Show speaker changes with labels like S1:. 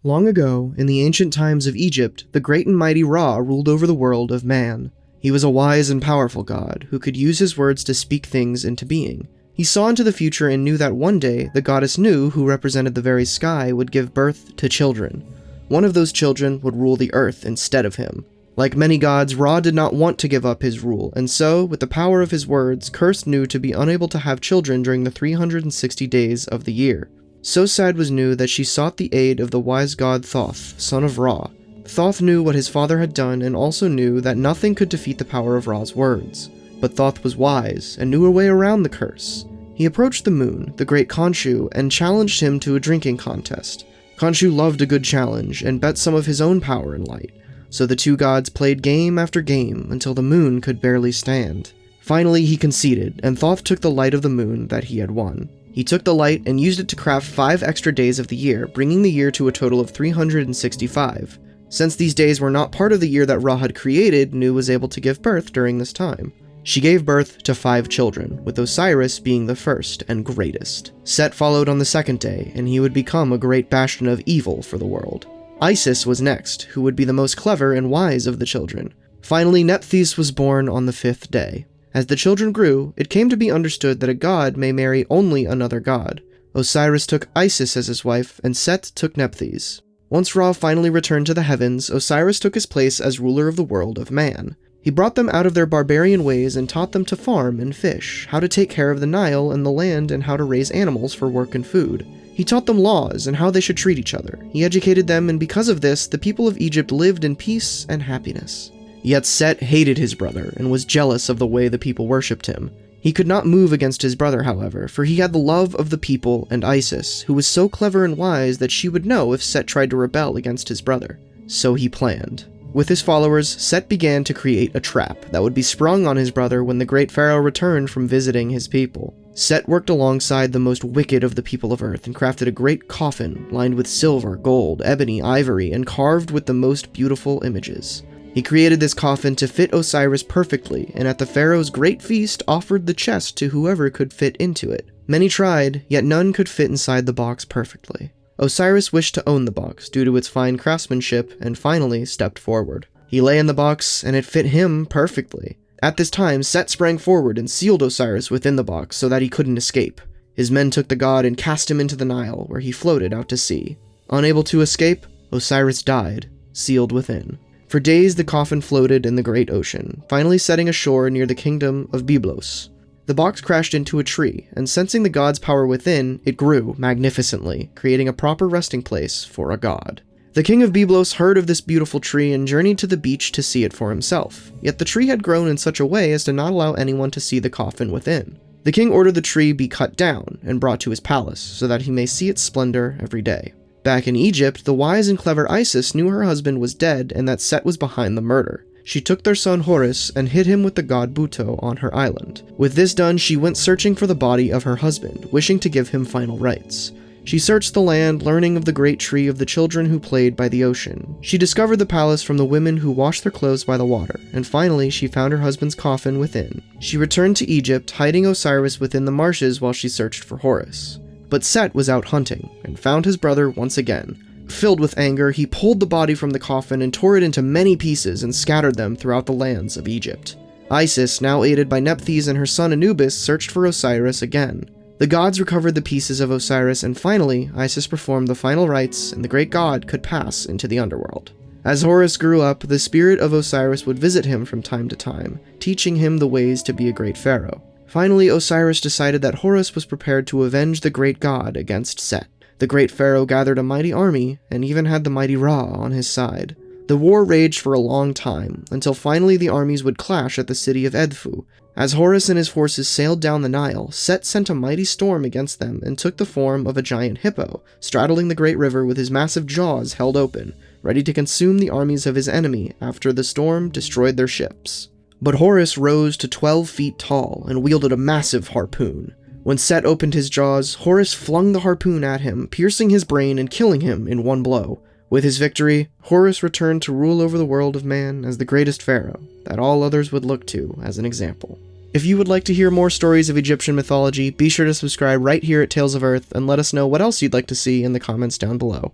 S1: Long ago, in the ancient times of Egypt, the great and mighty Ra ruled over the world of man. He was a wise and powerful god, who could use his words to speak things into being. He saw into the future and knew that one day, the goddess Nu, who represented the very sky, would give birth to children. One of those children would rule the earth instead of him. Like many gods, Ra did not want to give up his rule, and so, with the power of his words, cursed Nu to be unable to have children during the 360 days of the year. So sad was Nu that she sought the aid of the wise god Thoth, son of Ra. Thoth knew what his father had done and also knew that nothing could defeat the power of Ra's words. But Thoth was wise and knew a way around the curse. He approached the moon, the great Khonshu, and challenged him to a drinking contest. Khonshu loved a good challenge and bet some of his own power and light. So the two gods played game after game until the moon could barely stand. Finally, he conceded, and Thoth took the light of the moon that he had won. He took the light and used it to craft 5 extra days of the year, bringing the year to a total of 365. Since these days were not part of the year that Ra had created, Nu was able to give birth during this time. She gave birth to 5 children, with Osiris being the first and greatest. Set followed on the second day, and he would become a great bastion of evil for the world. Isis was next, who would be the most clever and wise of the children. Finally, Nephthys was born on the 5th day. As the children grew, it came to be understood that a god may marry only another god. Osiris took Isis as his wife, and Set took Nephthys. Once Ra finally returned to the heavens, Osiris took his place as ruler of the world of man. He brought them out of their barbarian ways and taught them to farm and fish, how to take care of the Nile and the land, and how to raise animals for work and food. He taught them laws and how they should treat each other. He educated them, and because of this, the people of Egypt lived in peace and happiness. Yet Set hated his brother and was jealous of the way the people worshipped him. He could not move against his brother, however, for he had the love of the people and Isis, who was so clever and wise that she would know if Set tried to rebel against his brother. So he planned. With his followers, Set began to create a trap that would be sprung on his brother when the great pharaoh returned from visiting his people. Set worked alongside the most wicked of the people of Earth and crafted a great coffin lined with silver, gold, ebony, ivory, and carved with the most beautiful images. He created this coffin to fit Osiris perfectly, and at the pharaoh's great feast offered the chest to whoever could fit into it. Many tried, yet none could fit inside the box perfectly. Osiris wished to own the box due to its fine craftsmanship and finally stepped forward. He lay in the box and it fit him perfectly. At this time, Set sprang forward and sealed Osiris within the box so that he couldn't escape. His men took the god and cast him into the Nile, where he floated out to sea. Unable to escape, Osiris died, sealed within. For days the coffin floated in the great ocean, finally setting ashore near the kingdom of Byblos. The box crashed into a tree, and sensing the god's power within, it grew magnificently, creating a proper resting place for a god. The king of Byblos heard of this beautiful tree and journeyed to the beach to see it for himself, yet the tree had grown in such a way as to not allow anyone to see the coffin within. The king ordered the tree be cut down and brought to his palace, so that he may see its splendor every day. Back in Egypt, the wise and clever Isis knew her husband was dead and that Set was behind the murder. She took their son Horus and hid him with the god Buto on her island. With this done, she went searching for the body of her husband, wishing to give him final rites. She searched the land, learning of the great tree of the children who played by the ocean. She discovered the palace from the women who washed their clothes by the water, and finally she found her husband's coffin within. She returned to Egypt, hiding Osiris within the marshes while she searched for Horus. But Set was out hunting, and found his brother once again. Filled with anger, he pulled the body from the coffin and tore it into many pieces and scattered them throughout the lands of Egypt. Isis, now aided by Nephthys and her son Anubis, searched for Osiris again. The gods recovered the pieces of Osiris, and finally, Isis performed the final rites, and the great god could pass into the underworld. As Horus grew up, the spirit of Osiris would visit him from time to time, teaching him the ways to be a great pharaoh. Finally, Osiris decided that Horus was prepared to avenge the great god against Set. The great pharaoh gathered a mighty army, and even had the mighty Ra on his side. The war raged for a long time, until finally the armies would clash at the city of Edfu. As Horus and his forces sailed down the Nile, Set sent a mighty storm against them and took the form of a giant hippo, straddling the great river with his massive jaws held open, ready to consume the armies of his enemy after the storm destroyed their ships. But Horus rose to 12 feet tall and wielded a massive harpoon. When Set opened his jaws, Horus flung the harpoon at him, piercing his brain and killing him in one blow. With his victory, Horus returned to rule over the world of man as the greatest pharaoh that all others would look to as an example. If you would like to hear more stories of Egyptian mythology, be sure to subscribe right here at Tales of Earth and let us know what else you'd like to see in the comments down below.